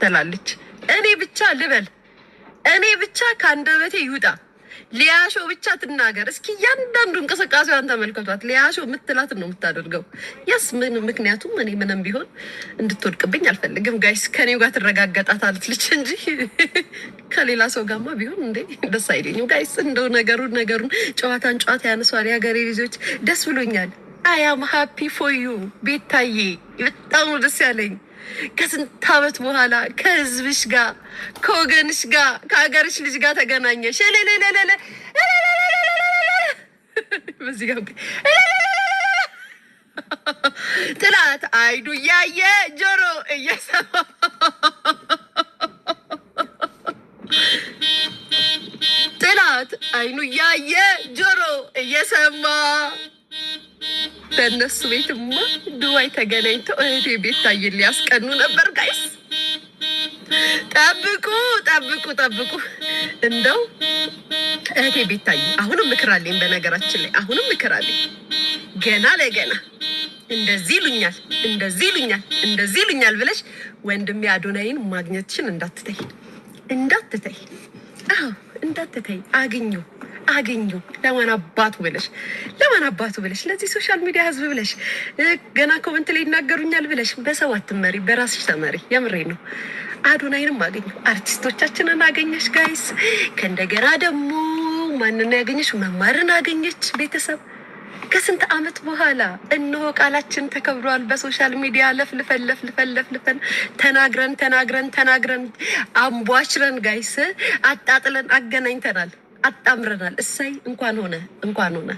ትከተላለች። እኔ ብቻ ልበል፣ እኔ ብቻ ከአንደበቴ ይውጣ። ሊያሾ ብቻ ትናገር እስኪ። እያንዳንዱ እንቅስቃሴዋን ተመልከቷት። ሊያሾ የምትላት ነው የምታደርገው። ያስ ምን ምክንያቱም እኔ ምንም ቢሆን እንድትወድቅብኝ አልፈልግም። ጋይስ ከኔው ጋር ትረጋገጣታለች ልጅ እንጂ ከሌላ ሰው ጋማ ቢሆን እንዴ ደስ አይለኝም። ጋይስ እንደው ነገሩን ጨዋታን ጨዋታ ያነሷል የሀገሬ ልጆች። ደስ ብሎኛል። አይ አም ሃፒ ፎር ዩ ቤታዬ፣ በጣም ደስ ያለኝ ከስንት ዓመት በኋላ ከህዝብሽ ጋር ከወገንሽ ጋር ከሀገርሽ ልጅ ጋር ተገናኘሽ። በዚህ ጋር ጥላት አይኑ እያየ ጆሮ እየሰማ ጥላት አይኑ እያየ ጆሮ እየሰማ በእነሱ ቤትማ ዱባይ ተገናኝተው እህቴ ቤታዬ ሊያስቀኑ ነበር። ጋይስ ጠብቁ። እንደው እህቴ ቤታዬ አሁንም ምክር አለኝ። በነገራችን ላይ አሁንም ምክር አለኝ። ገና ለገና እንደዚህ ይሉኛል ብለሽ ወንድሜ አዶናይን ማግኘትሽን እንዳትተይ። አዎ እንዳትተይ። አገኙ ለማን አባቱ ብለሽ ለዚህ ሶሻል ሚዲያ ህዝብ ብለሽ ገና ኮመንት ላይ ይናገሩኛል ብለሽ በሰው አትመሪ፣ በራስሽ ተመሪ። የምሬ ነው። አዶናይንም አገኙ፣ አርቲስቶቻችንን አገኘሽ ጋይስ። ከእንደገና ደግሞ ማንን ያገኘሽ? መማርን አገኘች። ቤተሰብ ከስንት ዓመት በኋላ እነሆ ቃላችን ተከብሯል። በሶሻል ሚዲያ ለፍልፈን ተናግረን አምቧችረን ጋይስ አጣጥለን አገናኝተናል፣ አጣምረናል። እሰይ እንኳን ሆነ።